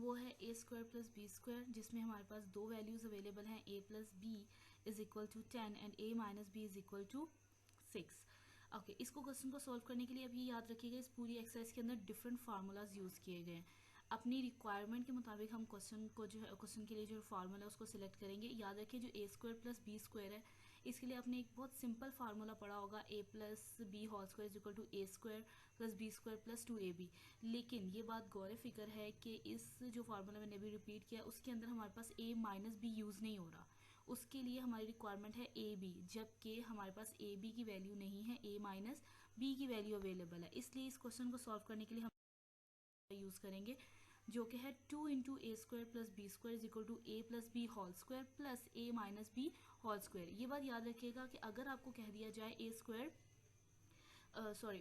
वो है ए square plus B square, जिसमें हमारे पास दो वैल्यूज़ अवेलेबल हैं, a plus b is equal to 10 and a minus b is equal to 6। Okay, इसको क्वेश्चन को सॉल्व करने के लिए अब ये याद रखिएगा इस पूरी एक्सरसाइज के अंदर डिफरेंट फार्मूलाज यूज़ किए गए हैं। अपनी रिक्वायरमेंट के मुताबिक हम क्वेश्चन को जो है क्वेश्चन के लिए जो फार्मूला है उसको सिलेक्ट करेंगे। याद रखिए जो ए स्क्वायर प्लस बी स्क्वायर है इसके लिए आपने एक बहुत सिंपल फार्मूला पढ़ा होगा, a plus B whole square is equal to a square plus B square plus 2ab। लेकिन ये बात गौर फिक्र है कि इस जो फार्मूला मैंने अभी रिपीट किया उसके अंदर हमारे पास a माइनस बी यूज़ नहीं हो रहा, उसके लिए हमारी रिक्वायरमेंट है ए बी, जबकि हमारे पास ए बी की वैल्यू नहीं है, a माइनस बी की वैल्यू अवेलेबल है। इसलिए इस क्वेश्चन को सॉल्व करने के लिए हम यूज़ करेंगे जो कि है 2 into a square plus B square is equal to a plus B whole square plus a minus b whole square. ये बात याद रखिएगा कि अगर आपको कह दिया जाए ए स्क्वायर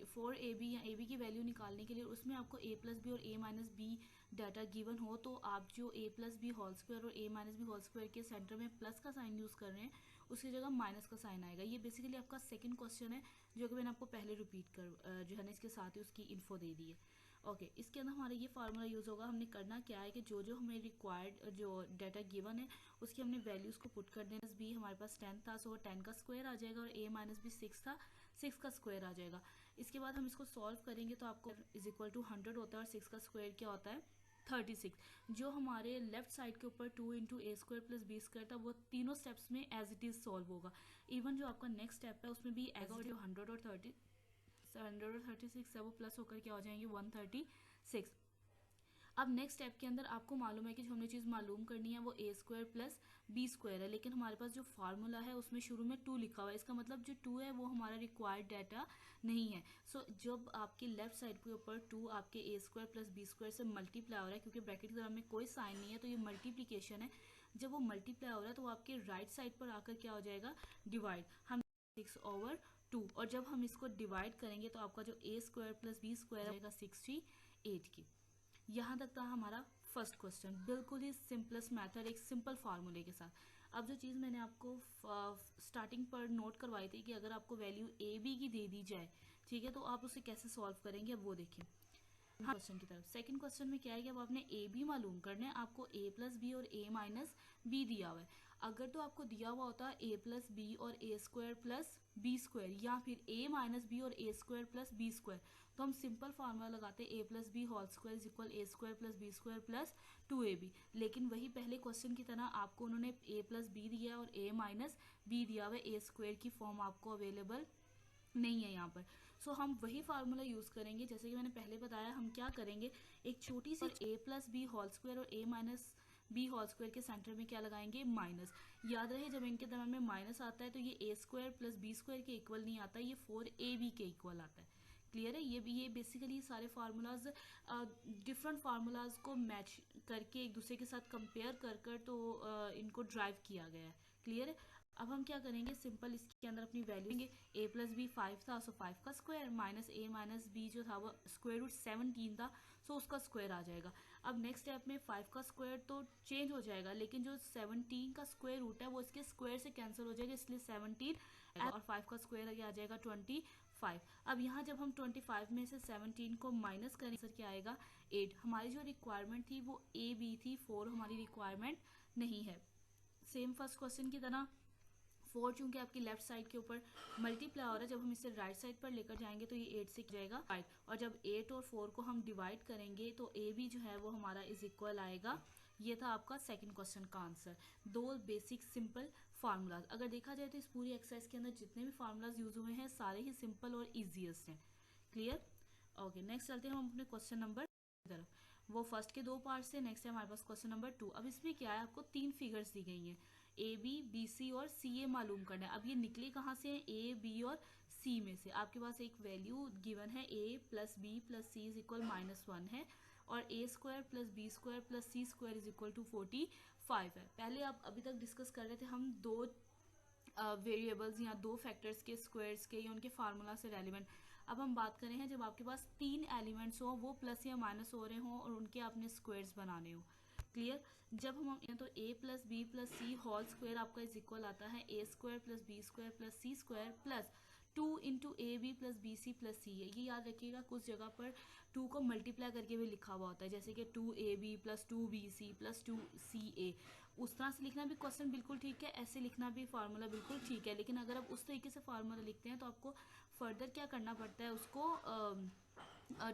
फॉर ए बी या ए बी की वैल्यू निकालने के लिए उसमें आपको ए प्लस बी और ए माइनस बी डाटा गिवन हो, तो आप जो ए प्लस बी होल स्क्वायर और ए माइनस बी होल स्क्वायर के सेंटर में प्लस का साइन यूज़ कर रहे हैं उसकी जगह माइनस का साइन आएगा। ये बेसिकली आपका सेकंड क्वेश्चन है जो कि मैंने आपको पहले रिपीट कर जो है ना इसके साथ ही उसकी इन्फो दे दी है। ओके, इसके अंदर हमारा ये फार्मूला यूज़ होगा। हमने करना क्या है कि जो जो हमें रिक्वायर्ड जो डाटा गिवन है उसकी हमने वैल्यूज़ को पुट कर देना। बी हमारे पास 10 था, सो 10 का स्क्वायर आ जाएगा, और ए माइनस बी 6 था, 6 का स्क्वायर आ जाएगा। इसके बाद हम इसको सॉल्व करेंगे तो आपको इज इक्वल टू 100 होता है और 6 का स्क्वायर क्या होता है 36। जो हमारे लेफ्ट साइड के ऊपर 2 into a square plus B square था वो तीनों स्टेप्स में एज इट इज़ सॉल्व होगा। इवन जो आपका नेक्स्ट स्टेप है उसमें भी एज और जो 100 और 36 है वो प्लस होकर क्या हो जाएंगे 136। अब नेक्स्ट स्टेप के अंदर आपको मालूम है कि जो हमने चीज़ मालूम करनी है वो ए स्क्वायर प्लस बी स्क्वायर है, लेकिन हमारे पास जो फार्मूला है उसमें शुरू में 2 लिखा हुआ है, इसका मतलब जो 2 है वो हमारा रिक्वायर्ड डाटा नहीं है। सो जब आपके लेफ्ट साइड के ऊपर 2 आपके ए स्क्वायर प्लस बी स्क्वायर से मल्टीप्लाई हो रहा है, क्योंकि ब्रैकेट की तरह में कोई साइन नहीं है तो ये मल्टीप्लीकेशन है, जब वो मल्टीप्लाई हो रहा है तो वो आपके राइट साइड पर आकर क्या हो जाएगा डिवाइड, हम 6/2, और जब हम इसको डिवाइड करेंगे तो आपका जो ए स्क्वायर प्लस बी स्क्वायर आएगा 68 की। यहाँ तक था हमारा फर्स्ट क्वेश्चन, बिल्कुल ही सिंपलेस्ट मेथड एक सिंपल फार्मूले के साथ। अब जो चीज़ मैंने आपको स्टार्टिंग पर नोट करवाई थी कि अगर आपको वैल्यू ए बी की दे दी जाए, ठीक है, तो आप उसे कैसे सॉल्व करेंगे अब वो देखें। हाँ, क्वेश्चन की तरफ सेकंड क्वेश्चन में क्या है कि अब आपने ए बी मालूम करना है, आपको ए प्लस बी और ए माइनस बी दिया हुआ है। अगर तो आपको दिया हुआ होता ए प्लस बी और a square plus B square, या फिर ए माइनस बी और a square plus B square, तो हम सिंपल फार्मूला लगाते a plus B whole square is equal a square plus B square plus 2ab। लेकिन वही पहले क्वेश्चन की तरह आपको उन्होंने ए प्लस बी दिया और ए माइनस बी दिया हुआ, ए स्क्वायर की फॉर्म आपको अवेलेबल नहीं है यहाँ पर। सो हम वही फार्मूला यूज़ करेंगे जैसे कि मैंने पहले बताया। हम क्या करेंगे, एक छोटी सी ए प्लस बी होल स्क्वायर और ए माइनस बी होल स्क्वायर के सेंटर में क्या लगाएंगे माइनस। याद रहे जब इनके दरम्यान में माइनस आता है तो ये ए स्क्वायर प्लस बी स्क्वायर के इक्वल नहीं आता, ये 4ab के इक्वल आता है। क्लियर है, ये बेसिकली सारे फार्मूलाज डिफरेंट फार्मूलाज को मैच करके एक दूसरे के साथ कंपेयर कर तो इनको ड्राइव किया गया है। क्लियर है। अब हम क्या करेंगे, सिंपल इसके अंदर अपनी वैल्यू लेंगे। ए प्लस बी 5 था सो 5 का स्क्वायर, माइनस ए माइनस बी जो था वो स्क्वायर रूट 17 था सो उसका स्क्वायर आ जाएगा। अब नेक्स्ट स्टेप में 5 का स्क्वायर तो चेंज हो जाएगा, लेकिन जो 17 का स्क्वायर रूट है वो इसके स्क्वायर से कैंसिल हो जाएगा, इसलिए 17 और 5 का स्क्वायर आ जाएगा 25। अब यहाँ जब हम 25 में से 17 को माइनस करें आंसर क्या आएगा 8। हमारी जो रिक्वायरमेंट थी वो ए बी थी, 4 हमारी रिक्वायरमेंट नहीं है। सेम फर्स्ट क्वेश्चन की तरह 4 चूंकि आपकी लेफ्ट साइड के ऊपर मल्टीप्लाई हो रहा है, जब हम इसे राइट साइड पर लेकर जाएंगे तो ये 8 से जाएगा 5, और जब 8 और 4 को हम डिवाइड करेंगे तो ए बी जो है वो हमारा इज इक्वल आएगा। ये था आपका सेकंड क्वेश्चन का आंसर। दो बेसिक सिंपल फार्मूलाज। अगर देखा जाए तो इस पूरी एक्सरसाइज के अंदर जितने भी फार्मूलाज यूज हुए हैं सारे ही सिंपल और ईजीएस्ट हैं। क्लियर। ओके, नेक्स्ट चलते हैं हम अपने क्वेश्चन नंबर तरफ। वो फर्स्ट के 2 पार्ट से, नेक्स्ट है हमारे पास क्वेश्चन नंबर 2। अब इसमें क्या है, आपको 3 फिगर्स दी गई हैं, ए बी बी सी और सी ए मालूम करना है। अब ये निकले कहाँ से हैं, ए बी और सी में से। आपके पास एक वैल्यू गिवन है a plus B plus c is equal -1 है, और a square plus B square plus C square is equal to 45 है। पहले आप अभी तक डिस्कस कर रहे थे हम 2 वेरिएबल्स या 2 फैक्टर्स के स्क्वायर्स के या उनके फार्मूला से रेलिवेंट। अब हम बात करें हैं जब आपके पास 3 एलिमेंट्स हो, वो प्लस या माइनस हो रहे हों और उनके आपने स्क्वायर्स बनाने हो। क्लियर। जब हम तो a plus B plus C whole square आपका इज इक्वल आता है ए square plus B square plus C square plus 2 into A B plus B C plus C है। ये याद रखिएगा, कुछ जगह पर 2 को मल्टीप्लाई करके भी लिखा हुआ होता है, जैसे कि 2ab plus 2bc plus 2ca। उस तरह से लिखना भी क्वेश्चन बिल्कुल ठीक है, ऐसे लिखना भी फार्मूला बिल्कुल ठीक है। लेकिन अगर आप उस तरीके से फार्मूला लिखते हैं तो आपको फर्दर क्या करना पड़ता है, उसको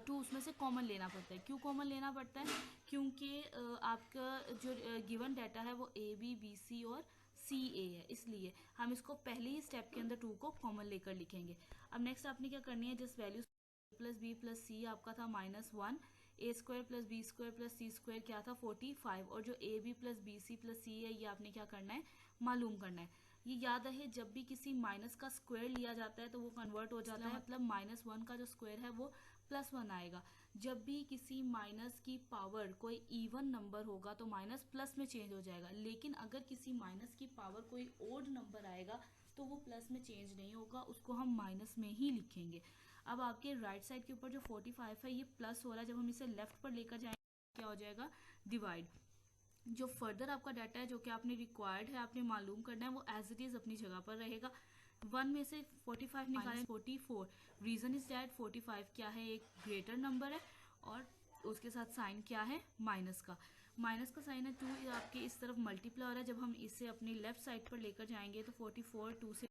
2 उसमें से कॉमन लेना पड़ता है। क्यों कॉमन लेना पड़ता है? क्योंकि आपका जो गिवन डाटा है वो ए बी बी सी और सी ए है, इसलिए हम इसको पहले ही स्टेप के अंदर 2 को कॉमन लेकर लिखेंगे। अब नेक्स्ट आपने क्या करनी है, जिस value plus B plus C आपका था -1, A square plus B square plus C square क्या था 45, और जो A B plus B C plus C है ये आपने क्या करना है, मालूम करना है। ये याद रहे, जब भी किसी माइनस का स्क्वायर लिया जाता है तो वो कन्वर्ट हो जाता है, मतलब -1 का जो स्क्वायर है वो +1 आएगा। जब भी किसी माइनस की पावर कोई इवन नंबर होगा तो माइनस प्लस में चेंज हो जाएगा, लेकिन अगर किसी माइनस की पावर कोई ओड नंबर आएगा तो वो प्लस में चेंज नहीं होगा, उसको हम माइनस में ही लिखेंगे। अब आपके राइट साइड के ऊपर जो 45 है ये प्लस हो रहा है, जब हम इसे लेफ्ट पर लेकर जाएंगे क्या हो जाएगा, डिवाइड। जो फर्दर आपका डाटा है जो कि आपने रिक्वायर्ड है, आपने मालूम करना है, वो एज इट इज अपनी जगह पर रहेगा। 1 में से 45 निकालें 44। रीजन इज दैट 45 क्या है, एक ग्रेटर नंबर है, और उसके साथ साइन क्या है, माइनस का। माइनस का साइन है 2 आपके इस तरफ मल्टीप्लाई हो रहा है, जब हम इसे अपनी लेफ्ट साइड पर लेकर जाएंगे तो 44 2 से,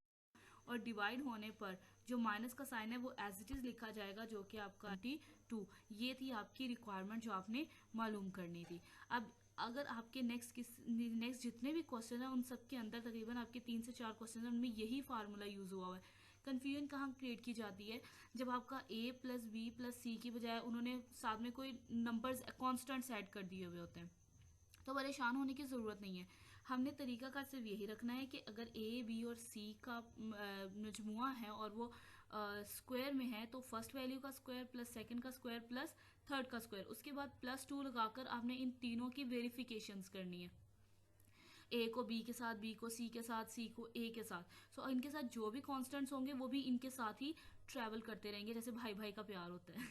और डिवाइड होने पर जो माइनस का साइन है वो एज इट इज लिखा जाएगा, जो कि आपका 2। ये थी आपकी रिक्वायरमेंट जो आपने मालूम करनी थी। अब अगर आपके नेक्स्ट जितने भी क्वेश्चन है उन सब के अंदर तकरीबन आपके 3 से 4 क्वेश्चन है, उनमें यही फार्मूला यूज हुआ हुआ है। कन्फ्यूजन कहाँ क्रिएट की जाती है, जब आपका a प्लस बी प्लस सी की बजाय उन्होंने साथ में कोई नंबर्स कॉन्स्टेंट्स ऐड कर दिए हुए होते हैं, तो परेशान होने की ज़रूरत नहीं है। हमने तरीकाकार सिर्फ यही रखना है कि अगर ए बी और सी का मजमुआ है और वो स्क्वायर में है, तो फर्स्ट वैल्यू का स्क्वायर प्लस सेकंड का स्क्वायर प्लस थर्ड का स्क्वायर, उसके बाद +2 लगाकर आपने इन तीनों की वेरिफिकेशंस करनी है। ए को बी के साथ, बी को सी के साथ, सी को ए के साथ। सो इनके साथ जो भी कॉन्स्टेंट्स होंगे वो भी इनके साथ ही ट्रैवल करते रहेंगे, जैसे भाई भाई का प्यार होता है।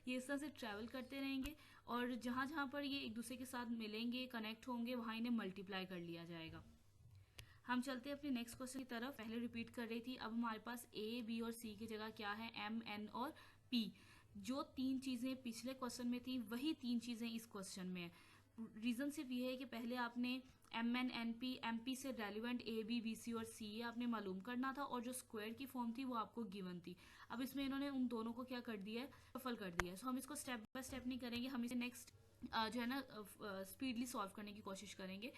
ये इस तरह से ट्रैवल करते रहेंगे, और जहाँ जहाँ पर ये एक दूसरे के साथ मिलेंगे, कनेक्ट होंगे, वहाँ इन्हें मल्टीप्लाई कर लिया जाएगा। हम चलते हैं अपने नेक्स्ट क्वेश्चन की तरफ। पहले रिपीट कर रही थी, अब हमारे पास ए बी और सी की जगह क्या है, एम एन और पी। जो 3 चीज़ें पिछले क्वेश्चन में थी वही 3 चीज़ें इस क्वेश्चन में है। रीज़न सिर्फ ये है कि पहले आपने M N N P M P से relevant A B B C और सी ये आपने मालूम करना था, और जो स्क्वायर की फॉर्म थी वो आपको गिवन थी। अब इसमें इन्होंने उन दोनों को क्या कर दिया है, सफल कर दिया है। सो हम इसको स्टेप बाय स्टेप नहीं करेंगे, हम इसे नेक्स्ट जो है ना स्पीडली सॉल्व करने की कोशिश करेंगे।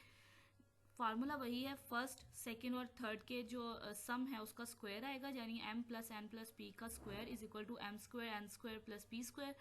फार्मूला वही है, फर्स्ट सेकेंड और थर्ड के जो सम है उसका स्क्वायर आएगा, यानी m plus N plus P का square is equal to M square N square plus P square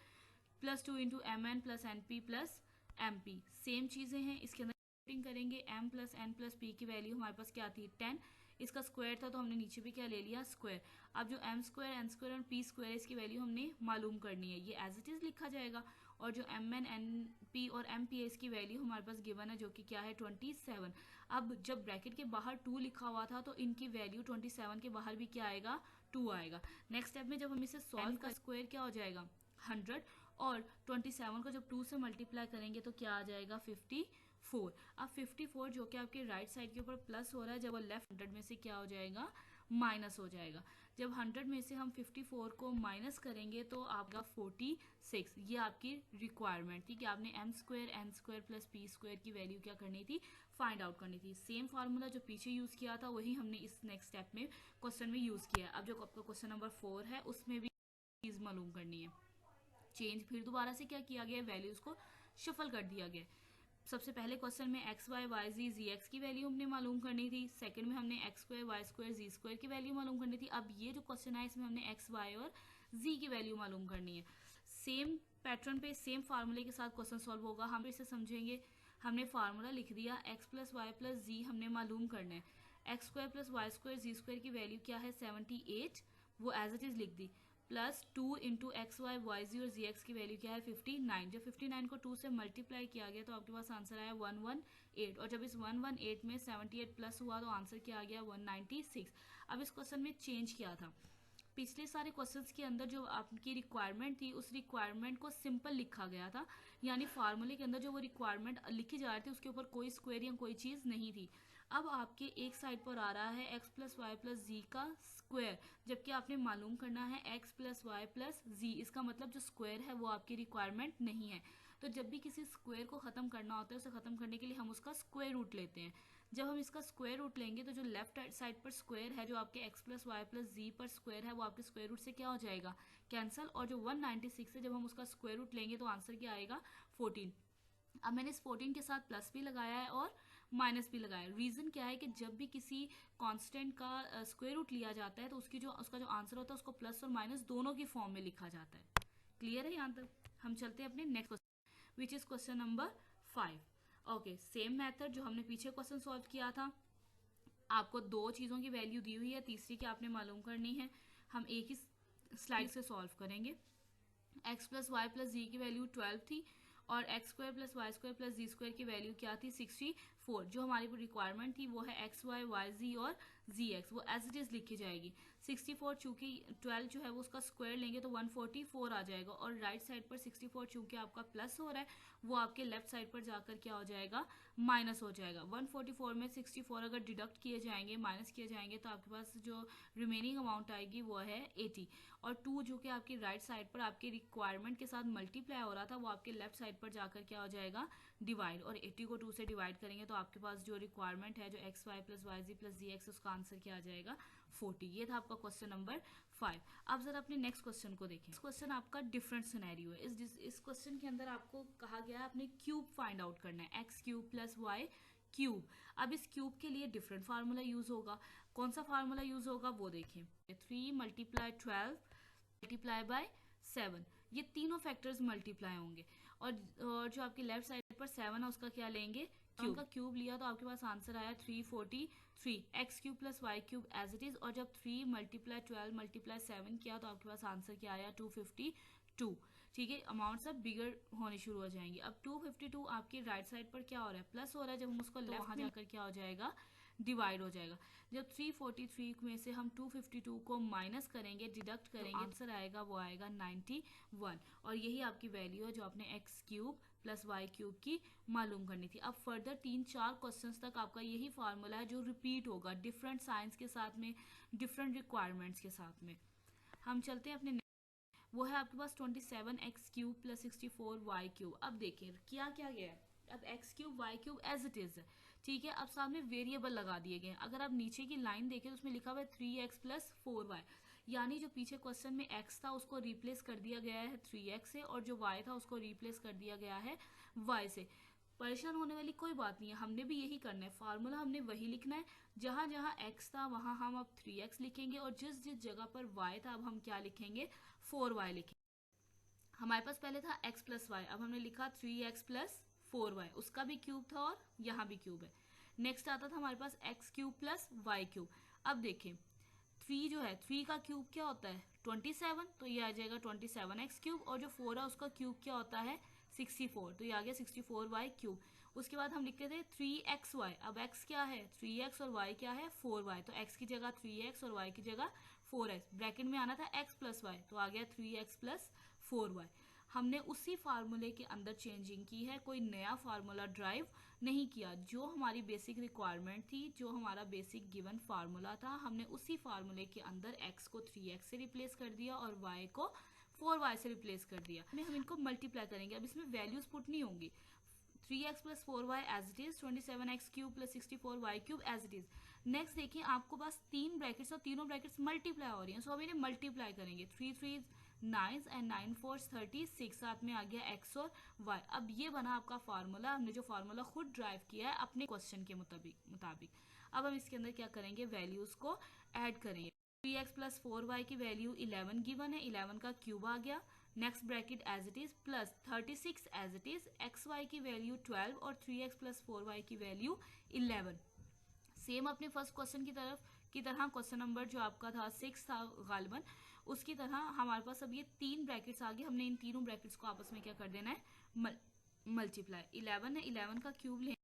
plus 2 into M N plus N P plus M P. Same चीज़ें हैं, इसके अंदर करेंगे। m plus N plus P की value हमारे पास क्या थी 10, इसका स्क्वायर था तो हमने नीचे भी क्या ले लिया, स्क्वायर। अब जो m स्क्वायर एन स्क्वायर और पी स्क्वायर इसकी वैल्यू हमने मालूम करनी है, ये एज इट इज लिखा जाएगा। और जो एम एन एन पी और एम पी इसकी वैल्यू हमारे पास गिवन है, जो कि क्या है 27। अब जब ब्रैकेट के बाहर 2 लिखा हुआ था तो इनकी वैल्यू 27 के बाहर भी क्या आएगा, 2 आएगा। नेक्स्ट स्टेप में जब हम इसे सॉल्व का स्क्वायर क्या हो जाएगा 100, और 27 को जब 2 से मल्टीप्लाई करेंगे तो क्या आ जाएगा 54। अब 54 जो कि आपके राइट साइड के ऊपर प्लस हो रहा है, जब वो लेफ्ट 100 में से क्या हो जाएगा, माइनस हो जाएगा। जब 100 में से हम 54 को माइनस करेंगे तो आपका 46। ये आपकी रिक्वायरमेंट थी कि आपने m square N square plus P square की वैल्यू क्या करनी थी, फाइंड आउट करनी थी। सेम फार्मूला जो पीछे यूज किया था वही हमने इस नेक्स्ट स्टेप में क्वेश्चन में यूज किया। अब जो आपका क्वेश्चन नंबर 4 है उसमें भी चीज मालूम करनी है। चेंज फिर दोबारा से क्या किया गया, वैल्यूज को शफल कर दिया गया। सबसे पहले क्वेश्चन में एक्स वाई वाई जी जी एक्स की वैल्यू हमने मालूम करनी थी। सेकंड में हमने x square Y square Z square की वैल्यू मालूम करनी थी। अब ये जो क्वेश्चन है इसमें हमने एक्स वाई और जी की वैल्यू मालूम करनी है। सेम पैटर्न पे सेम फार्मूले के साथ क्वेश्चन सॉल्व होगा। हम इसे समझेंगे। हमने फार्मूला लिख दिया, X plus Y plus Z हमने मालूम करना है। X square plus Y square Z square की वैल्यू क्या है 78, वो एज इट इज लिख दी, plus 2 into X Y Y Z और जी एक्स की वैल्यू क्या है 59। जब 59 को 2 से मल्टीप्लाई किया गया तो आपके पास आंसर आया 118, और जब इस 118 में 78 प्लस हुआ तो आंसर क्या आ गया 196। अब इस क्वेश्चन में चेंज किया था, पिछले सारे क्वेश्चंस के अंदर जो आपकी रिक्वायरमेंट थी उस रिक्वायरमेंट को सिंपल लिखा गया था, यानी फार्मूले के अंदर जो वो रिक्वायरमेंट लिखी जा रही थी उसके ऊपर कोई स्क्वायर या कोई चीज़ नहीं थी। अब आपके एक साइड पर आ रहा है x प्लस वाई प्लस जी का स्क्वायर, जबकि आपने मालूम करना है x प्लस वाई प्लस जी। इसका मतलब जो स्क्वायर है वो आपकी रिक्वायरमेंट नहीं है। तो जब भी किसी स्क्वायर को ख़त्म करना होता है, उसे ख़त्म करने के लिए हम उसका स्क्वायर रूट लेते हैं। जब हम इसका स्क्वायर रूट लेंगे तो जो लेफ्ट साइड पर स्क्वायर है, जो आपके x प्लस वाई प्लस जी पर स्क्वायर है, वो आपके स्क्वायर रूट से क्या हो जाएगा, कैंसिल। और जो 196 है, जब हम उसका स्क्वायर रूट लेंगे तो आंसर क्या आएगा, 14। अब मैंने इस 14 के साथ प्लस भी लगाया है और माइनस भी लगाया है। रीज़न क्या है कि जब भी किसी कांस्टेंट का स्क्वायर रूट लिया जाता है तो उसका जो आंसर होता है उसको प्लस और माइनस दोनों की फॉर्म में लिखा जाता है। क्लियर है यहाँ तक? हम चलते हैं अपने next question, which is question number 5। Okay, same method जो हमने पीछे क्वेश्चन सॉल्व किया था। आपको दो चीज़ों की वैल्यू दी हुई है, तीसरी की आपने मालूम करनी है। हम एक ही स्लाइड से सॉल्व करेंगे। x plus Y plus Z की वैल्यू 12 थी और x square plus Y square plus Z square की वैल्यू क्या थी, 64। जो हमारी रिक्वायरमेंट थी वो है एक्स वाई वाई जी और जी एक्स, वो एज इट इज़ लिखी जाएगी। 64 चूँकि 12 जो है वो उसका स्क्वायर लेंगे तो 144 आ जाएगा, और राइट साइड पर 64 चूँकि आपका प्लस हो रहा है वो आपके लेफ्ट साइड पर जाकर क्या हो जाएगा, माइनस हो जाएगा। 144 में 64 अगर डिडक्ट किए जाएंगे, माइनस किए जाएंगे, तो आपके पास जो रिमेनिंग अमाउंट आएगी वो है 80। और 2 जो कि आपकी राइट साइड पर आपकी रिक्वायरमेंट के साथ मल्टीप्लाई हो रहा था वो आपके लेफ्ट साइड पर जाकर क्या हो जाएगा, डिवाइड। और 80 को 2 से डिवाइड करेंगे तो आपके पास जो रिक्वायरमेंट है, जो एक्स वाई प्लस वाई जी प्लस जी एक्स, उसका आंसर क्या आ जाएगा, 40। ये था आपका क्वेश्चन नंबर 5। अब जरा अपने नेक्स्ट क्वेश्चन को देखें। इस क्वेश्चन आपका डिफरेंट सिनेरियो है। इस क्वेश्चन के अंदर आपको कहा गया है अपने क्यूब फाइंड आउट करना है, x cube plus y cube. अब इस क्यूब के लिए डिफरेंट फार्मूला यूज होगा। कौन सा फार्मूला यूज होगा वो देखें। 3 मल्टीप्लाई 12 मल्टीप्लाई बाय 7, ये तीनों फैक्टर्स मल्टीप्लाई होंगे। और जो आपकी लेफ्ट साइड पर 7 है उसका क्या लेंगे, क्यूब का क्यूब लिया, तो आपके पास आंसर आया 343। X cube plus y cube as it is, और जब 3 मल्टीप्लाई 12 मल्टीप्लाई 7 किया तो आपके पास आंसर क्या आया, 252। ठीक है, अमाउंट सब बिगड़ होने शुरू हो जाएंगे। अब 252 आपकी राइट साइड पर क्या हो रहा है, प्लस हो रहा है। जब हम उसको लेफ्ट में जाकर क्या हो जाएगा, डिवाइड हो जाएगा। जब 343 में से हम 252 को माइनस करेंगे, डिडक्ट करेंगे, तो आंसर आएगा वो आएगा 91। और यही आपकी वैल्यू है जो आपने x cube plus y cube की मालूम करनी थी। अब फर्दर 3-4 क्वेश्चंस तक आपका यही फार्मूला है जो रिपीट होगा, डिफरेंट साइंस के साथ में, डिफरेंट रिक्वायरमेंट्स के साथ में। हम चलते हैं अपने, वो है आपके पास 27 x cube plus 64 y cube. अब देखिए क्या क्या गया है। अब x cube y cube as it is है, ठीक है। अब सामने वेरिएबल लगा दिए गए। अगर आप नीचे की लाइन देखें तो उसमें लिखा हुआ है 3x प्लस 4y, यानी जो पीछे क्वेश्चन में x था उसको रिप्लेस कर दिया गया है 3x से, और जो y था उसको रिप्लेस कर दिया गया है y से। परेशान होने वाली कोई बात नहीं है, हमने भी यही करना है। फार्मूला हमने वही लिखना है, जहां जहां x था वहां हम अब 3x लिखेंगे, और जिस जिस जगह पर y था अब हम क्या लिखेंगे, 4y लिखेंगे। हमारे पास पहले था x प्लस वाई, अब हमने लिखा 3x प्लस 4y, उसका भी क्यूब था और यहाँ भी क्यूब है। नेक्स्ट आता था हमारे पास x cube plus y cube. अब देखें 3 जो है, 3 का क्यूब क्या होता है, 27, तो ये आ जाएगा 27x क्यूब, और जो 4 है उसका क्यूब क्या होता है, 64, तो ये आ गया 64y क्यूब। उसके बाद हम लिखते थे 3xy, अब x क्या है 3x और y क्या है 4y, तो x की जगह 3x और y की जगह 4x, ब्रैकेट में आना था x प्लस वाई, तो आ गया 3x प्लस 4y। हमने उसी फार्मूले के अंदर चेंजिंग की है, कोई नया फार्मूला ड्राइव नहीं किया। जो हमारी बेसिक रिक्वायरमेंट थी, जो हमारा बेसिक गिवन फार्मूला था, हमने उसी फार्मूले के अंदर x को 3x से रिप्लेस कर दिया और y को 4y से रिप्लेस कर दिया। हम इनको मल्टीप्लाई करेंगे, अब इसमें वैल्यूज पुट नहीं होंगी। 3x plus 4y as it is, 27x cube plus 64y cube as it is. Next देखिए आपको पास 3 ब्रैकेट्स और तीनों ब्रैकेट्स मल्टीप्लाई हो रही हैं, सो अब इन्हें मल्टीप्लाई करेंगे। 3 3 9 एंड 9 4 36, साथ में आ गया x और y। अब ये बना आपका फार्मूला, हमने जो फार्मूला खुद ड्राइव किया है अपने क्वेश्चन के मुताबिक। अब हम इसके अंदर क्या करेंगे, वैल्यूज को ऐड करेंगे। 3x प्लस 4y की वैल्यू 11 गिवन है, 11 का क्यूब आ गया। Next bracket as it is plus 36 as it is, x y की वैल्यू 12 और 3x प्लस 4y की वैल्यू 11। सेम अपने फर्स्ट क्वेश्चन की तरह क्वेश्चन नंबर जो आपका था 6 था गालिबन, उसकी तरह हमारे पास अब ये 3 ब्रैकेट्स आ गए। हमने इन तीनों ब्रैकेट्स को आपस में क्या कर देना है, मल्टीप्लाई। 11 है, 11 का क्यूब ले,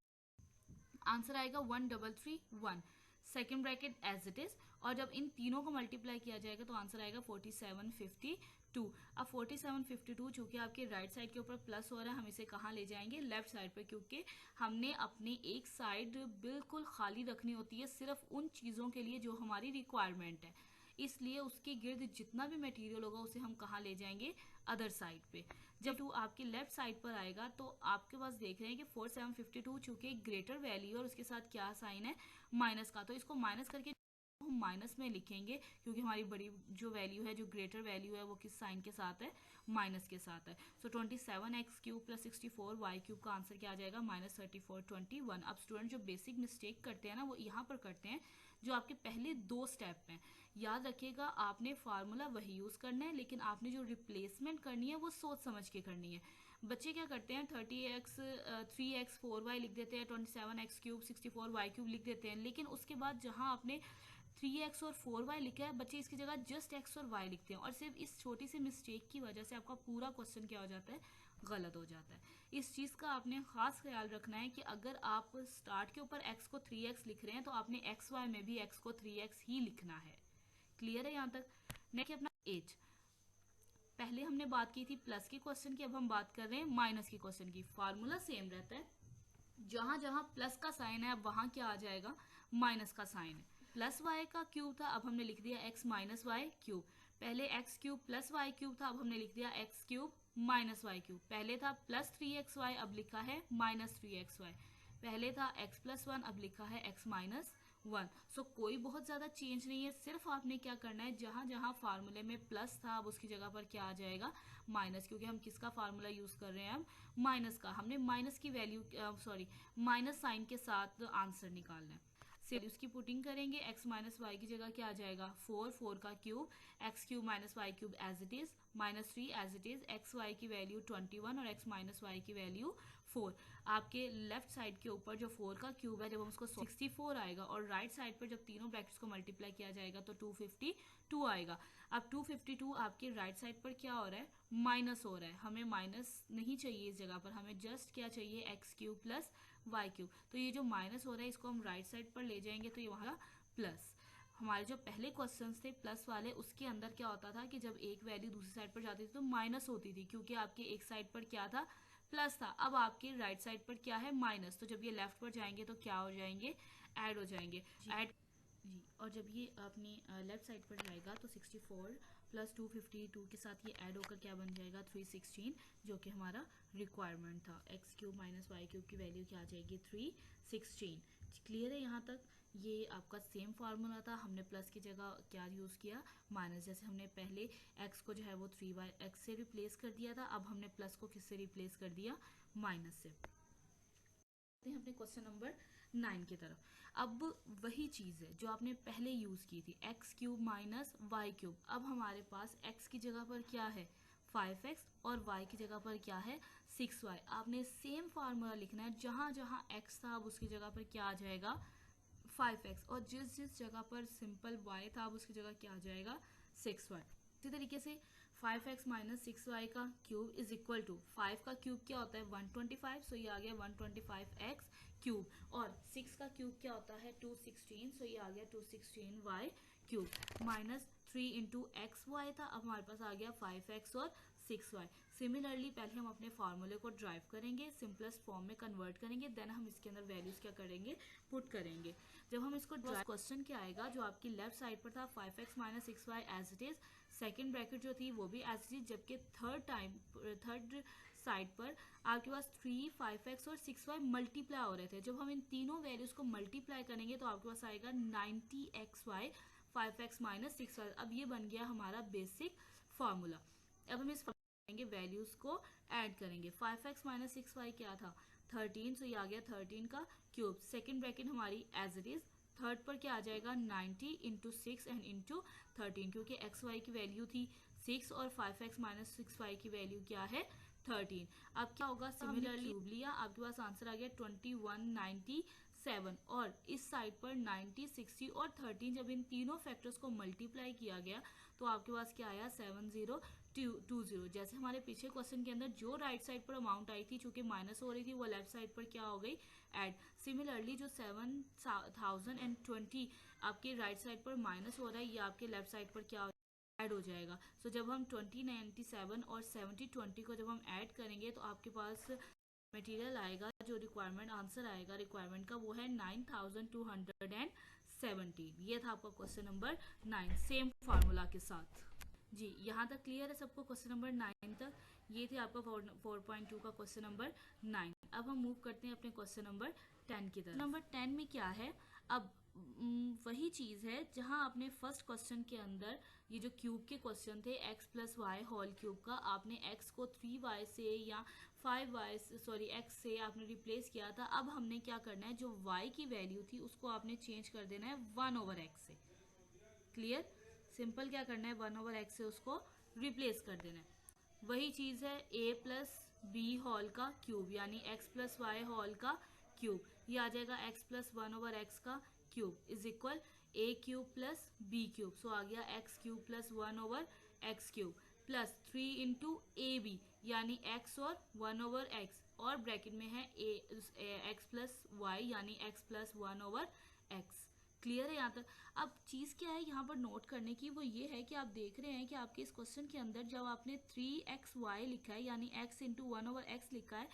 आंसर आएगा 1331। Second bracket as it is, और जब इन तीनों को मल्टीप्लाई किया जाएगा तो आंसर आएगा 4752। अब 4752 चूंकि आपके राइट साइड के ऊपर प्लस हो रहा है, हम इसे कहाँ ले जाएंगे, लेफ्ट साइड पे, क्योंकि हमने अपनी एक साइड बिल्कुल खाली रखनी होती है सिर्फ उन चीज़ों के लिए जो हमारी रिक्वायरमेंट है, इसलिए उसके गिर्द जितना भी मटेरियल होगा उसे हम कहाँ ले जाएंगे, अदर साइड पे। जब 2 आपके लेफ्ट साइड पर आएगा तो आपके पास देख रहे हैं कि 4752 चूंकि ग्रेटर वैल्यू और उसके साथ क्या साइन है, माइनस का, तो इसको माइनस करके हम माइनस में लिखेंगे क्योंकि हमारी बड़ी जो वैल्यू है, जो ग्रेटर वैल्यू है, वो किस साइन के साथ है, माइनस के साथ है। सो 27x³ + 64y³ का आंसर क्या आ जाएगा, -3421। अब स्टूडेंट जो बेसिक मिस्टेक करते हैं ना, वो यहाँ पर करते हैं जो आपके पहले 2 स्टेप हैं। याद रखिएगा आपने फार्मूला वही यूज़ करना है, लेकिन आपने जो रिप्लेसमेंट करनी है वो सोच समझ के करनी है। बच्चे क्या करते हैं, 30x 3x 4y लिख देते हैं, 27x³ 64y³ लिख देते हैं, लेकिन उसके बाद जहाँ आपने 3x और 4y लिखा है, बच्चे इसकी जगह जस्ट x और y लिखते हैं, और सिर्फ इस छोटी सी मिस्टेक की वजह से आपका पूरा क्वेश्चन क्या हो जाता है, गलत हो जाता है। इस चीज़ का आपने खास ख्याल रखना है कि अगर आप स्टार्ट के ऊपर x को 3x लिख रहे हैं तो आपने xy में भी x को 3x ही लिखना है। क्लियर है यहाँ तक? नेक्स्ट अपना एज। पहले हमने बात की थी प्लस के क्वेश्चन की, अब हम बात कर रहे हैं माइनस के क्वेश्चन की। फार्मूला सेम रहता है, जहां जहां प्लस का साइन है अब वहां क्या आ जाएगा, माइनस का साइन है। प्लस वाई का क्यूब था, अब हमने लिख दिया x माइनस वाई क्यूब। पहले x³ + y³ था, अब हमने लिख दिया x³ - y³। पहले था +3xy, अब लिखा है -3xy। पहले था x + 1, अब लिखा है x - 1। सो कोई बहुत ज़्यादा चेंज नहीं है, सिर्फ आपने क्या करना है, जहाँ जहाँ फार्मूले में प्लस था अब उसकी जगह पर क्या आ जाएगा, माइनस, क्योंकि हम किसका फार्मूला यूज़ कर रहे हैं, अब माइनस का। हमने माइनस की वैल्यू माइनस साइन के साथ आंसर निकालना है। उसकी पुटिंग करेंगे, x - y की जगह क्या आ जाएगा, 4 का cube, x³ - y³ as it is, -3 as it is, xy की वैल्यू 21 और x - y की वैल्यू 4। आपके लेफ्ट साइड के ऊपर जो 4 का क्यूब है, जब हम उसको 64 आएगा, और राइट साइड पर जब तीनों ब्रैकेट्स को मल्टीप्लाई किया जाएगा तो 252 आएगा। अब 252 आपके राइट साइड पर क्या हो रहा है, माइनस हो रहा है। हमें माइनस नहीं चाहिए इस जगह पर, हमें जस्ट क्या चाहिए, x³ + y³। तो ये जो माइनस हो रहा है इसको हम राइट साइड पर ले जाएंगे तो ये वहाँ प्लस। हमारे जो पहले क्वेश्चंस थे प्लस वाले, उसके अंदर क्या होता था कि जब एक वैल्यू दूसरी साइड पर जाती थी तो माइनस होती थी, क्योंकि आपके एक साइड पर क्या था, प्लस था। अब आपके राइट साइड पर क्या है, माइनस, तो जब ये लेफ्ट पर जाएंगे तो क्या हो जाएंगे, ऐड हो जाएंगे। ऐड जी, और जब ये अपनी लेफ्ट साइड पर जाएगा तो 64 + 252 के साथ ये ऐड होकर क्या बन जाएगा, 316, जो कि हमारा रिक्वायरमेंट था। x³ - y³ की वैल्यू क्या आ जाएगी, 316। क्लियर है यहाँ तक? ये आपका सेम फार्मूला था, हमने प्लस की जगह क्या यूज़ किया, माइनस। जैसे हमने पहले x को जो है वो 3x से रिप्लेस कर दिया था, अब हमने प्लस को किससे रिप्लेस कर दिया, माइनस से। अपने क्वेश्चन नंबर 9 की तरफ। अब वही चीज़ है जो आपने पहले यूज़ की थी, x³ - y³। अब हमारे पास x की जगह पर क्या है, 5x, और y की जगह पर क्या है, 6y। आपने सेम फार्मूला लिखना है, जहाँ जहाँ x था अब उसकी जगह पर क्या आ जाएगा, 5x, और जिस जिस जगह पर सिंपल y था अब उसकी जगह क्या आ जाएगा, 6y। इसी तरीके से 5x - 6y का क्यूब इज इक्वल टू, 5 का क्यूब क्या होता है, 125, सो ये आ गया 125x क्यूब, और 6 का क्यूब क्या होता है, 216, सो ये आ गया 216y क्यूब, -3 × xy था, अब हमारे पास आ गया 5x और 6y। सिमिलरली पहले हम अपने फार्मूले को ड्राइव करेंगे, सिंपलेस्ट फॉर्म में कन्वर्ट करेंगे, देन हम इसके अंदर वैल्यूज क्या करेंगे, पुट करेंगे। जब हम इसको क्वेश्चन क्या आएगा, जो आपकी लेफ्ट साइड पर था 5x - 6y as it is, second bracket जो थी वो भी एज इट इज, जबकि थर्ड साइड पर आपके पास 3, 5x और 6y मल्टीप्लाई हो रहे थे। जब हम इन तीनों वैल्यूज को मल्टीप्लाई करेंगे तो आपके पास आएगा 90xy 5x - 6y। अब ये बन गया हमारा बेसिक फार्मूला। अब हम इस वैल्यूज को ऐड करेंगे। 5x - 6y क्या था, 13, सो ये आ गया 13 का क्यूब। सेकेंड ब्रैकेट हमारी एज इट इज, थर्ड पर क्या आ जाएगा, 90 × 6 एंड इंटू 13, क्योंकि xy की वैल्यू थी 6 और 5x - 6y की वैल्यू क्या है, 13। अब क्या होगा, सिमिलरली क्यूब लिया, आपके पास आंसर आ गया 2197, और इस साइड पर 90, 60 और 13, जब इन तीनों फैक्टर्स को मल्टीप्लाई किया गया तो आपके पास क्या आया 7020। जैसे हमारे पीछे क्वेश्चन के अंदर जो राइट साइड पर अमाउंट आई थी चूंकि माइनस हो रही थी, वो लेफ्ट साइड पर क्या हो गई, ऐड। सिमिलरली जो 7020 आपके राइट साइड पर माइनस हो रहा है, ये आपके लेफ्ट साइड पर क्या ऐड हो जाएगा। सो जब हम 2097 और 7020 को जब हम ऐड करेंगे तो आपके पास मटेरियल आएगा, जो रिक्वायरमेंट आंसर आएगा रिक्वायरमेंट का, वो है 9217। ये था आपका क्वेश्चन नंबर 9 सेम फार्मूला के साथ। जी यहाँ तक क्लियर है सबको क्वेश्चन नंबर 9 तक। ये थे आपका 4.2 का क्वेश्चन नंबर 9। अब हम मूव करते हैं अपने क्वेश्चन नंबर 10 की तरफ। नंबर 10 में क्या है, अब वही चीज है जहां आपने फर्स्ट क्वेश्चन के अंदर ये जो क्यूब के क्वेश्चन थे x plus Y whole cube का, आपने x को 3y से या 5y सॉरी x से आपने रिप्लेस किया था। अब हमने क्या करना है, जो y की वैल्यू थी उसको आपने चेंज कर देना है 1/x से। क्लियर, सिंपल क्या करना है, 1/x से उसको रिप्लेस कर देना है। वही चीज है a प्लस बी होल का क्यूब यानी x प्लस वाई होल का क्यूब, ये आ जाएगा x प्लस 1/x का cube is equal a cube plus b cube. So आ गया x cube plus 1/x cube plus 3 into A B यानी x और 1/x और ब्रैकेट में है x प्लस वाई यानी x प्लस 1/x। क्लियर है यहाँ तक। अब चीज क्या है यहाँ पर नोट करने की, वो ये है कि आप देख रहे हैं कि आपके इस क्वेश्चन के अंदर जब आपने 3xy लिखा है यानी x इंटू 1/x लिखा है,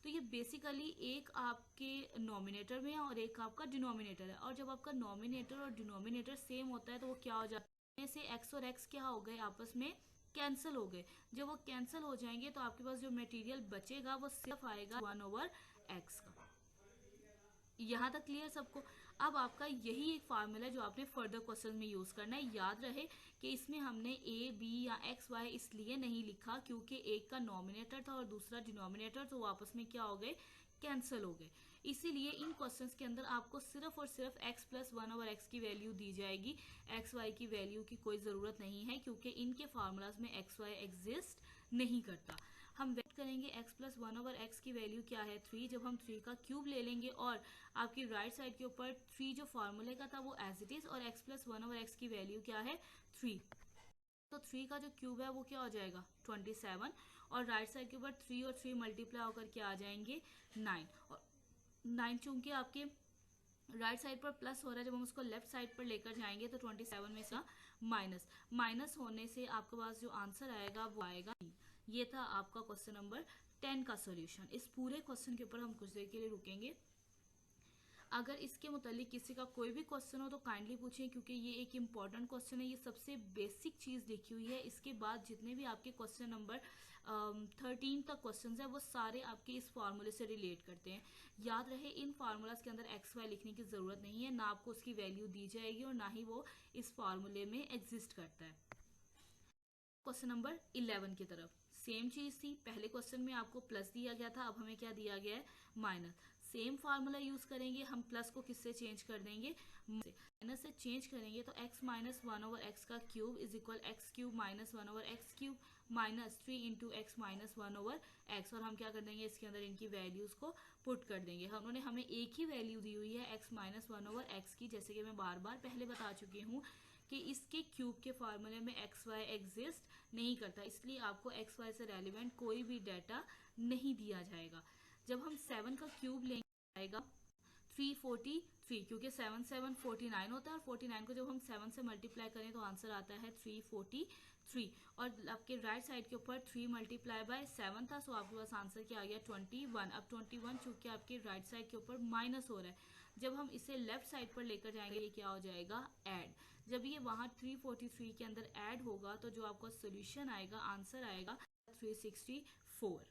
तो ये बेसिकली एक आपके नॉमिनेटर में है और एक आपका डिनोमिनेटर है। और जब आपका नॉमिनेटर और डिनोमिनेटर सेम होता है तो वो क्या हो जाता है, से x और x क्या हो गए, आपस में कैंसिल हो गए। जब वो कैंसिल हो जाएंगे तो आपके पास जो मटेरियल बचेगा वो सिर्फ आएगा 1/x का। यहाँ तक क्लियर सबको। अब आपका यही एक फार्मूला है जो आपने फर्दर क्वेश्चन में यूज करना है। याद रहे कि इसमें हमने ए बी या एक्स वाई इसलिए नहीं लिखा क्योंकि एक का नॉमिनेटर था और दूसरा डिनोमिनेटर, तो आपस में क्या हो गए, कैंसिल हो गए। इसीलिए इन क्वेश्चंस के अंदर आपको सिर्फ और सिर्फ x प्लस 1/x की वैल्यू दी जाएगी, एक्स वाई की वैल्यू की कोई जरूरत नहीं है क्योंकि इनके फार्मूलाज में एक्स वाई एग्जिस्ट नहीं करता। हम वेट करेंगे x प्लस 1/x की वैल्यू क्या है 3। जब हम 3 का क्यूब ले लेंगे और आपकी राइट साइड के ऊपर 3 जो फार्मूले का था वो एज इट इज, और x प्लस 1/x की वैल्यू क्या है 3, तो 3 का जो क्यूब है वो क्या हो जाएगा 27, और राइट साइड के ऊपर 3 और 3 मल्टीप्लाई होकर क्या आ जाएंगे 9। और 9 चूंकि आपके राइट साइड पर प्लस हो रहा है, जब हम उसको लेफ्ट साइड पर लेकर जाएंगे तो 27 में से माइनस होने से आपके पास जो आंसर आएगा वो आएगा। ये था आपका क्वेश्चन नंबर 10 का सॉल्यूशन। इस पूरे क्वेश्चन के ऊपर हम कुछ देर के लिए रुकेंगे। अगर इसके मुतालिक किसी का कोई भी क्वेश्चन हो तो काइंडली पूछें क्योंकि ये एक इम्पॉर्टेंट क्वेश्चन है, ये सबसे बेसिक चीज लिखी हुई है। इसके बाद जितने भी आपके क्वेश्चन नंबर 13 तक क्वेश्चन है वो सारे आपके इस फार्मूले से रिलेट करते हैं। याद रहे इन फार्मूलाज के अंदर एक्स वाई लिखने की जरूरत नहीं है, ना आपको उसकी वैल्यू दी जाएगी और ना ही वो इस फार्मूले में एग्जिस्ट करता है। क्वेश्चन नंबर 11 की तरफ सेम चीज थी, पहले क्वेश्चन में आपको प्लस दिया गया था, अब हमें क्या दिया गया है माइनस। सेम फार्मूला यूज करेंगे, हम प्लस को किससे चेंज कर देंगे, माइनस से चेंज करेंगे तो x माइनस 1/x का cube is equal x cube minus 1/x cube minus 3 into x minus 1/x, और हम क्या कर देंगे इसके अंदर इनकी वैल्यूज को पुट कर देंगे। उन्होंने हमें एक ही वैल्यू दी हुई है x माइनस 1/x की, जैसे कि मैं बार बार पहले बता चुकी हूँ कि इसके क्यूब के फार्मूले में एक्स वाई एग्जिस्ट नहीं करता, इसलिए आपको एक्स वाई से रेलिवेंट कोई भी डाटा नहीं दिया जाएगा। जब हम 7 का क्यूब लेंगे आएगा 343, क्योंकि 7 7 49 होता है और 49 को जब हम 7 से मल्टीप्लाई करें तो आंसर आता है 343, और आपके राइट साइड के ऊपर 3 मल्टीप्लाई बाय 7 था, सो आपके पास आंसर क्या आ गया 21। अब 21 चूंकि आपके राइट साइड के ऊपर माइनस हो रहा है, जब हम इसे लेफ्ट साइड पर लेकर जाएंगे ये क्या हो जाएगा ऐड। जब ये वहां 343 के अंदर ऐड होगा तो जो आपका सोल्यूशन आएगा, आंसर आएगा 364।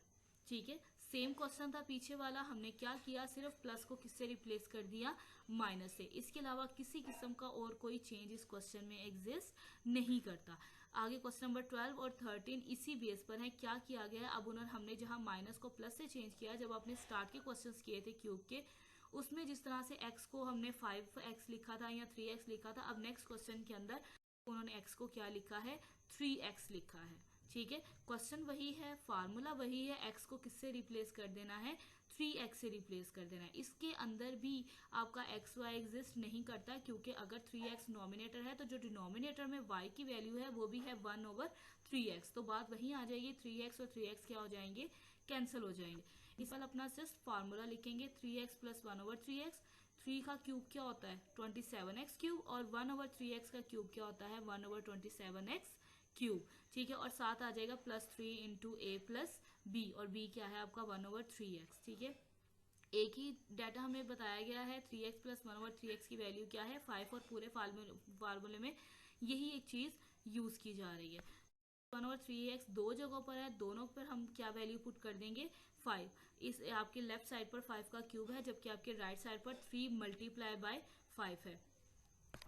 ठीक है, सेम क्वेश्चन था पीछे वाला, हमने क्या किया सिर्फ प्लस को किससे रिप्लेस कर दिया माइनस से। इसके अलावा किसी किस्म का और कोई चेंज इस क्वेश्चन में एग्जिस्ट नहीं करता। आगे क्वेश्चन नंबर 12 और 13 इसी बेस पर है। क्या किया गया है, अब उन्होंने हमने जहां माइनस को प्लस से चेंज किया, जब आपने स्टार्ट के क्वेश्चंस किए थे क्यूब के, उसमें जिस तरह से x को हमने 5x लिखा था या 3x लिखा था, अब नेक्स्ट क्वेश्चन के अंदर उन्होंने x को क्या लिखा है 3x लिखा है। ठीक है, क्वेश्चन वही है, फार्मूला वही है, x को किससे रिप्लेस कर देना है, 3x से रिप्लेस कर देना है। इसके अंदर भी आपका एक्स वाई एग्जिस्ट नहीं करता, क्योंकि अगर 3x नॉमिनेटर है तो जो डिनोमिनेटर में y की वैल्यू है वो भी है 1/3x, तो बात वहीं आ जाएगी, 3x और 3x क्या हो जाएंगे, कैंसिल हो जाएंगे। इस बार अपना जस्ट फार्मूला लिखेंगे, 3x प्लस 1/3x, 3 का क्यूब क्या होता है 27x क्यूब, और 1/3x का क्यूब क्या होता है 1/27x क्यूब, ठीक है, और साथ आ जाएगा +3 इंटू a प्लस b, और b क्या है आपका 1/3x, ठीक है। एक ही डाटा हमें बताया गया है, 3x प्लस 1/3x की वैल्यू क्या है 5, और पूरे फार्मूले में यही एक चीज यूज की जा रही है। 1/3x दो जगहों पर है, दोनों पर हम क्या वैल्यू पुट कर देंगे 5। इस आपके लेफ्ट साइड पर 5 का क्यूब है, जबकि आपके राइट साइड पर 3 मल्टीप्लाई बाय 5 है।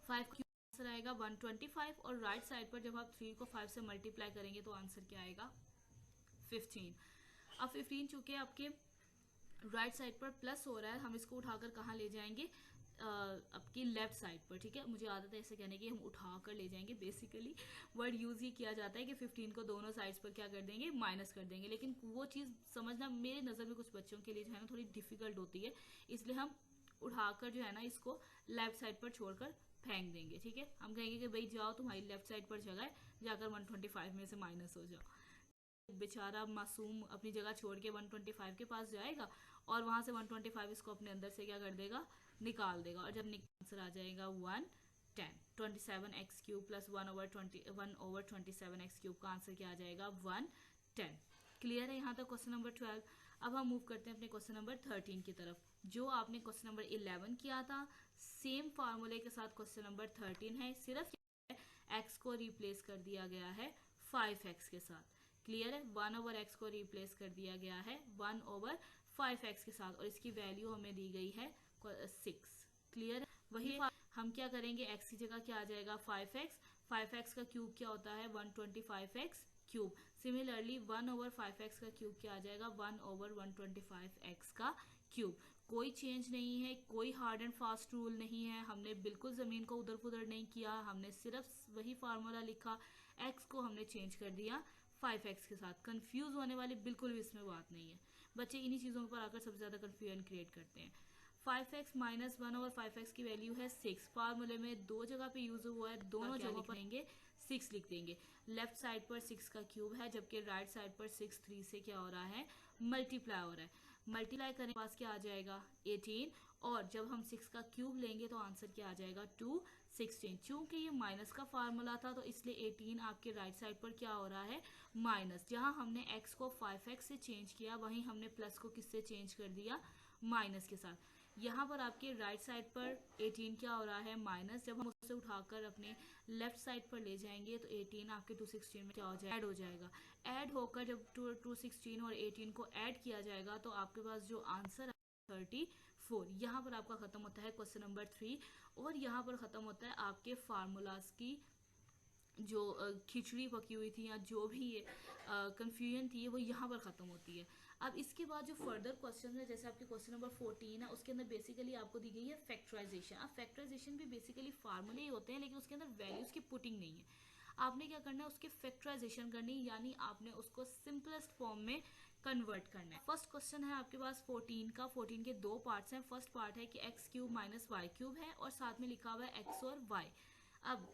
5 क्यूब आंसर आएगा 125, और राइट साइड पर जब आप 3 को 5 से मल्टीप्लाई करेंगे तो आंसर क्या आएगा 15। अब 15 चूंकि आपके राइट साइड पर प्लस हो रहा है, हम इसको उठाकर कहाँ ले जाएंगे, आपकी लेफ्ट साइड पर, ठीक है। मुझे आदत है ऐसे कहने की, हम उठा कर ले जाएंगे, बेसिकली वर्ड यूज ही किया जाता है कि 15 को दोनों साइड्स पर क्या कर देंगे, माइनस कर देंगे, लेकिन वो चीज़ समझना मेरे नज़र में कुछ बच्चों के लिए जो है ना थोड़ी डिफिकल्ट होती है, इसलिए हम उठाकर जो है ना इसको लेफ्ट साइड पर छोड़कर फेंक देंगे, ठीक है। हम कहेंगे कि भाई जाओ, तुम्हारी लेफ्ट साइड पर जगह है, जाकर 125 में से माइनस हो जाओ। बेचारा मासूम अपनी जगह छोड़ के 125 के पास जाएगा, और वहां से 125 इसको अपने अंदर से क्या कर देगा, निकाल देगा, और जब आंसर आ जाएगा 110, 27x cube plus 1/27x cube का आंसर क्या आ जाएगा 110। क्लियर है यहाँ तक क्वेश्चन नंबर 12। अब हम मूव करते हैं अपने क्वेश्चन नंबर 13 की तरफ, जो आपने क्वेश्चन नंबर 11 किया था, सेम फार्मूले के साथ क्वेश्चन नंबर 13 है, सिर्फ x को रिप्लेस कर दिया गया है 5x के साथ। क्लियर है, 1/x को रिप्लेस कर दिया गया है 1/5x के साथ, और इसकी वैल्यू हमें दी गई है 6। क्लियर है, वही हम क्या करेंगे, x की जगह क्या आ जाएगा 5x, 5x का क्यूब क्या होता है 125x क्यूब। सिमिलरली 1/5x का क्यूब क्या आ जाएगा 1/125x का क्यूब। कोई चेंज नहीं है, कोई हार्ड एंड फास्ट रूल नहीं है, हमने बिल्कुल जमीन को उधर पुधर नहीं किया, हमने सिर्फ वही फार्मूला लिखा, x को हमने चेंज कर दिया 5x के साथ। कंफ्यूज होने वाली बिल्कुल भी इसमें बात नहीं है, बच्चे इन्हीं चीज़ों पर आकर सबसे ज़्यादा कंफ्यूजन क्रिएट करते हैं। 5x माइनस 1/5x की वैल्यू है 6, फार्मूले में दो जगह पे यूज हुआ है, दोनों जगह पर लेंगे 6 लिख देंगे। लेफ्ट साइड पर 6 का क्यूब है, जबकि राइट साइड पर 6 3 से क्या हो रहा है, मल्टीप्लाई हो रहा है। मल्टीप्लाई करने के पास क्या आ जाएगा 18, और जब हम 6 का क्यूब लेंगे तो आंसर क्या आ जाएगा 216। चूंकि ये माइनस का फार्मूला था तो इसलिए 18 आपके राइट साइड पर क्या हो रहा है माइनस। जहां हमने x को 5x से चेंज किया, वहीं हमने प्लस को किससे चेंज कर दिया, माइनस के साथ। यहाँ पर आपके राइट साइड पर 18 क्या हो रहा है माइनस, जब हम उससे उठाकर अपने लेफ्ट साइड पर ले जाएंगे तो 18 आपके 216 में क्या हो जाएगा, ऐड हो जाएगा। ऐड होकर जब 216 और 18 को ऐड किया जाएगा तो आपके पास जो आंसर है 34। यहाँ पर आपका खत्म होता है क्वेश्चन नंबर 3, और यहाँ पर खत्म होता है आपके फार्मूलाज की जो खिचड़ी पकी हुई थी या जो भी कंफ्यूजन थी वो यहाँ पर ख़त्म होती है। अब इसके बाद जो फर्दर क्वेश्चन है, जैसे आपके क्वेश्चन नंबर 14 है, उसके अंदर बेसिकली आपको दी गई है फैक्टराइजेशन। अब फैक्टराइजेशन भी बेसिकली फार्मूले ही होते हैं, लेकिन उसके अंदर वैल्यूज़ की पुटिंग नहीं है। आपने क्या करना है, उसके फैक्टराइजेशन करनी है, यानी आपने उसको सिंपलेस्ट फॉर्म में कन्वर्ट करना है। फर्स्ट क्वेश्चन है आपके पास 14 का, 14 के दो पार्ट्स हैं। फर्स्ट पार्ट है कि x cube minus Y cube है, और साथ में लिखा हुआ है एक्स और वाई। अब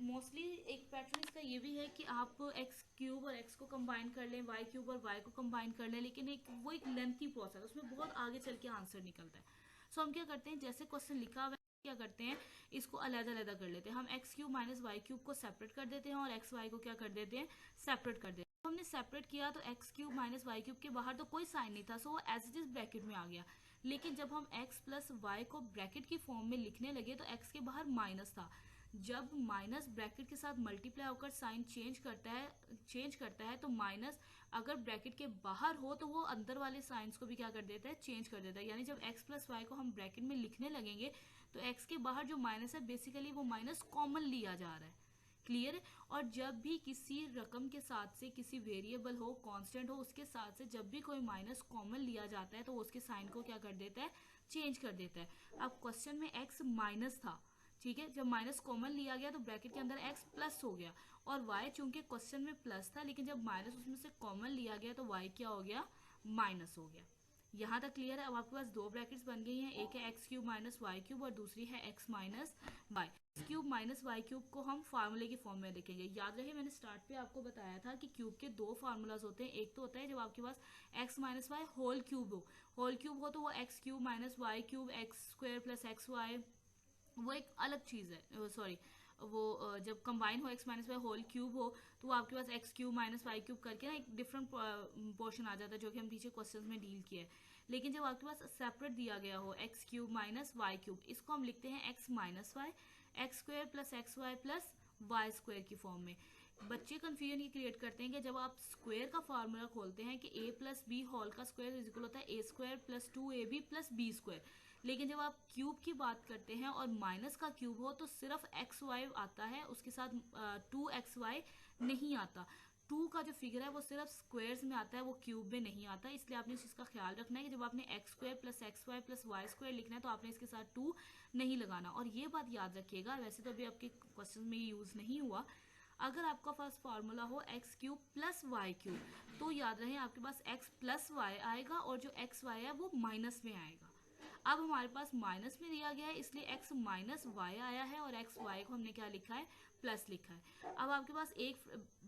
मोस्टली एक पैटर्न इसका ये भी है कि आप एक्स क्यूब और एक्स को कंबाइन कर लें, वाई क्यूब और वाई को कंबाइन कर लें, लेकिन वो एक लेंथी प्रोसेस, उसमें बहुत आगे चल के आंसर निकलता है। सो हम क्या करते हैं, जैसे क्वेश्चन लिखा हुआ है क्या करते हैं, इसको अलग-अलग कर लेते हैं। हम x cube minus Y cube को सेपरेट कर देते हैं, और एक्स वाई को क्या कर देते हैं, सेपरेट कर देते हैं। हमने सेपरेट किया तो x cube minus Y cube के बाहर तो कोई साइन नहीं था, सो वो एज इट इज ब्रैकेट में आ गया। लेकिन जब हम एक्स प्लस वाई को ब्रैकेट की फॉर्म में लिखने लगे तो एक्स के बाहर माइनस था। जब माइनस ब्रैकेट के साथ मल्टीप्लाई होकर साइन चेंज करता है तो माइनस अगर ब्रैकेट के बाहर हो तो वो अंदर वाले साइंस को भी क्या कर देता है, चेंज कर देता है। यानी जब x प्लस वाई को हम ब्रैकेट में लिखने लगेंगे तो x के बाहर जो माइनस है बेसिकली वो माइनस कॉमन लिया जा रहा है। क्लियर है। और जब भी किसी रकम के साथ से किसी वेरिएबल हो, कांस्टेंट हो, उसके साथ से जब भी कोई माइनस कॉमन लिया जाता है तो उसके साइन को क्या कर देता है, चेंज कर देता है। अब क्वेश्चन में x माइनस था, ठीक है, जब माइनस कॉमन लिया गया तो ब्रैकेट के अंदर x प्लस हो गया, और y चूंकि क्वेश्चन में प्लस था लेकिन जब माइनस उसमें से कॉमन लिया गया तो y क्या हो गया, माइनस हो गया। यहाँ तक क्लियर है। अब आपके पास दो ब्रैकेट्स बन गई हैं, एक है x cube minus Y cube और दूसरी है x minus y. X cube minus Y cube को हम फार्मूले की फॉर्म में लिखेंगे। याद रहे मैंने स्टार्ट पे आपको बताया था कि क्यूब के दो फार्मूलाज होते हैं। एक तो होता है जब आपके पास X minus Y whole cube हो, होल क्यूब हो तो वो X cube minus Y cube X square plus x Y, वो एक अलग चीज़ है। सॉरी, वो जब कंबाइन हो X minus Y whole cube हो तो वो आपके पास X cube minus Y cube करके ना एक डिफरेंट पोर्शन आ जाता है जो कि हम पीछे क्वेश्चंस में डील किया है। लेकिन जब आपके पास सेपरेट दिया गया हो x cube minus Y cube, इसको हम लिखते हैं x minus y x square plus x y plus Y square की फॉर्म में। बच्चे कंफ्यूजन ये क्रिएट करते हैं कि जब आप स्क्वायर का फॉर्मूला खोलते हैं कि a प्लस बी होल का स्क्वायर इज इक्वल होता है a square plus 2ab plus B square, लेकिन जब आप क्यूब की बात करते हैं और माइनस का क्यूब हो तो सिर्फ एक्स वाई आता है, उसके साथ 2xy नहीं आता। 2 का जो फिगर है वो सिर्फ स्क्वायर्स में आता है, वो क्यूब में नहीं आता। इसलिए आपने इस चीज़ का ख्याल रखना है कि जब आपने x square plus x y plus Y square लिखना है तो आपने इसके साथ 2 नहीं लगाना। और ये बात याद रखिएगा, वैसे तो अभी आपके क्वेश्चन में यूज़ नहीं हुआ, अगर आपका फर्स्ट फार्मूला हो x cube plus y cube तो याद रहे आपके पास एक्स प्लस वाई आएगा और जो एक्स वाई है वो माइनस में आएगा। अब हमारे पास माइनस में दिया गया है इसलिए x माइनस वाई आया है और एक्स वाई को हमने क्या लिखा है, प्लस लिखा है। अब आपके पास एक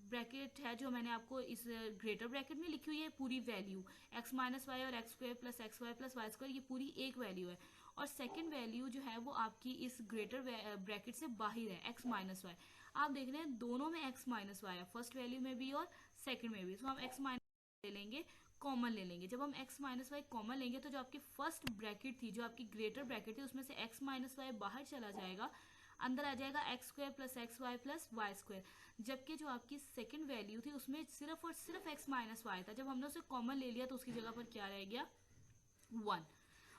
ब्रैकेट है जो मैंने आपको इस ग्रेटर ब्रैकेट में लिखी हुई है पूरी वैल्यू x माइनस वाई और x square plus x y plus Y square, ये पूरी एक वैल्यू है। और सेकेंड वैल्यू जो है वो आपकी इस ग्रेटर ब्रैकेट से बाहर है x माइनस वाई। आप देख रहे हैं दोनों में x माइनस वाई है, फर्स्ट वैल्यू में भी और सेकेंड में भी। तो हम x माइनस ले लेंगे, कॉमन ले लेंगे। जब हम x माइनस वाई कॉमन लेंगे तो जो आपकी फर्स्ट ब्रैकेट थी, जो आपकी ग्रेटर ब्रैकेट थी, उसमें से x माइनस वाई बाहर चला जाएगा, अंदर आ जाएगा x square plus x y plus Y square. जबकि जो आपकी सेकंड वैल्यू थी उसमें सिर्फ और सिर्फ x माइनस वाई था, जब हमने उसे कॉमन ले लिया तो उसकी जगह पर क्या रह गया, 1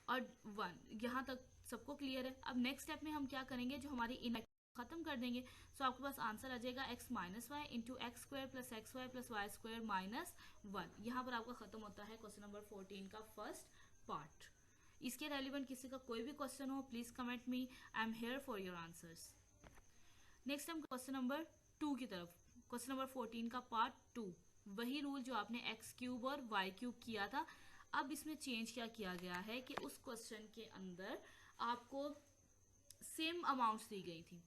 और 1। यहाँ तक सबको क्लियर है। अब नेक्स्ट स्टेप में हम क्या करेंगे, जो हमारी इन खत्म कर देंगे। सो आपके पास आंसर आ जाएगा x minus y into x square plus x y plus Y square minus 1। यहाँ पर आपका खत्म होता है क्वेश्चन नंबर 14 का फर्स्ट पार्ट। इसके रेलिवेंट किसी का कोई भी क्वेश्चन हो please comment me, I am here for your answers. Next हम क्वेश्चन नंबर 2 की तरफ, क्वेश्चन नंबर 14 का पार्ट 2। वही रूल जो आपने एक्स क्यूब और वाई क्यूब किया था, अब इसमें चेंज क्या किया गया है कि उस क्वेश्चन के अंदर आपको सेम अमाउंट्स दी गई थी।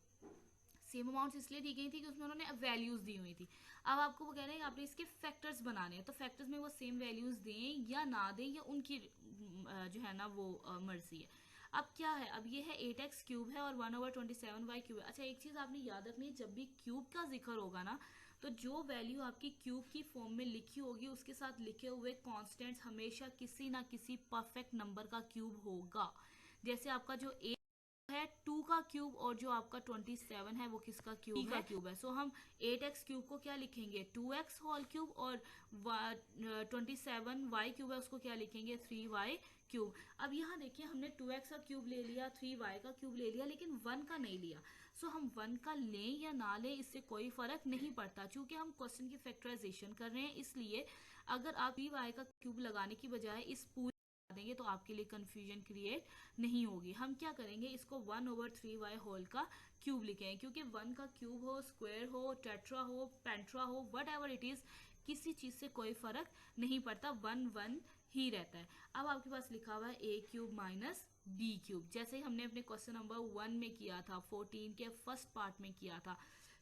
सेम अमाउंट्स इसलिए दी गई थी कि उसमें उन्होंने वैल्यूज दी हुई थी। अब आपको वो कह रहे हैं आपने इसके फैक्टर्स बनाने हैं, तो फैक्टर्स में वो सेम वैल्यूज दें या ना दें या उनकी जो है ना वो मर्जी है। अब क्या है, अब ये है 8x क्यूब है और 1/27y क्यूब है। अच्छा एक चीज़ आपने याद रखनी है, जब भी क्यूब का जिक्र होगा ना तो जो वैल्यू आपकी क्यूब की फॉर्म में लिखी होगी उसके साथ लिखे हुए कॉन्स्टेंट्स हमेशा किसी ना किसी परफेक्ट नंबर का क्यूब होगा। जैसे आपका जो है 2 का क्यूब और जो आपका 27 है वो किसका क्यूब है, क्यूब है। सो हम 8x क्यूब को क्या लिखेंगे, 2x होल क्यूब, और 27y क्यूब है उसको क्या लिखेंगे, 3y क्यूब। अब यहाँ देखिए हमने 2x का क्यूब ले लिया, 3y का क्यूब ले लिया, लेकिन 1 का नहीं लिया। सो हम 1 का लें या ना लें इससे कोई फर्क नहीं पड़ता, क्योंकि हम क्वेश्चन की फैक्टराइजेशन कर रहे हैं। इसलिए अगर आप 3y का क्यूब लगाने की बजाय इस पूरी देंगे तो आपके लिए कंफ्यूजन क्रिएट नहीं होगी। हम क्या करेंगे, इसको 1/3y होल का क्यूब लिखेंगे, क्योंकि 1 का क्यूब हो, स्क्वायर हो, टेट्रा हो, पेंट्रा हो, वट एवर इट इज, किसी चीज से कोई फर्क नहीं पड़ता, 1 ही रहता है। अब आपके पास लिखा हुआ है a cube minus b cube, जैसे ही हमने अपने क्वेश्चन नंबर 1 में किया था, 14 के फर्स्ट पार्ट में किया था,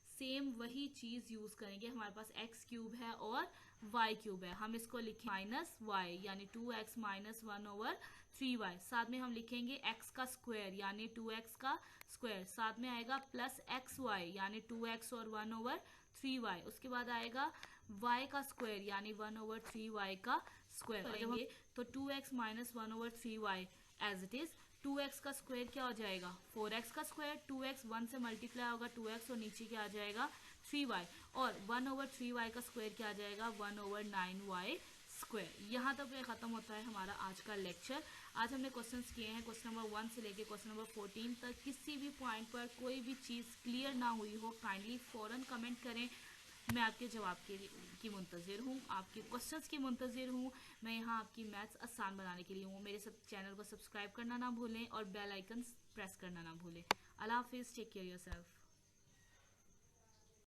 सेम वही चीज यूज करेंगे। हमारे पास x क्यूब है और y क्यूब है, हम इसको लिखें माइनस y यानी 2x माइनस 1/3y। साथ में हम लिखेंगे x का स्क्वायर यानी 2x का स्क्वायर, साथ में आएगा प्लस xy यानी 2x और 1/3y। उसके बाद आएगा y का स्क्वायर यानी 1/3y का स्क्वायर करेंगे तो 2x minus 1/3y as it is. 2x का स्क्वायर क्या हो जाएगा, 4x का स्क्वायर, 2x 1 से मल्टीप्लाई होगा 2x और नीचे क्या आ जाएगा 3y, और 1/3y का स्क्वायर क्या आ जाएगा 1/9y स्क्वायर। यहाँ तक खत्म होता है हमारा आज का लेक्चर। आज हमने क्वेश्चंस किए हैं क्वेश्चन नंबर 1 से लेके क्वेश्चन नंबर 14 तक। किसी भी पॉइंट पर कोई भी चीज़ क्लियर ना हुई हो काइंडली फ़ौरन कमेंट करें, मैं आपके जवाब की मुंतज़िर हूँ, आपके क्वेश्चंस की मुंतज़िर हूँ। मैं यहाँ आपकी मैथ्स आसान बनाने के लिए हूँ। मेरे सब चैनल को सब्सक्राइब करना ना भूलें और बेल आइकन प्रेस करना ना भूलें। अल्लाह हाफिज़, टेक केयर योरसेल्फ।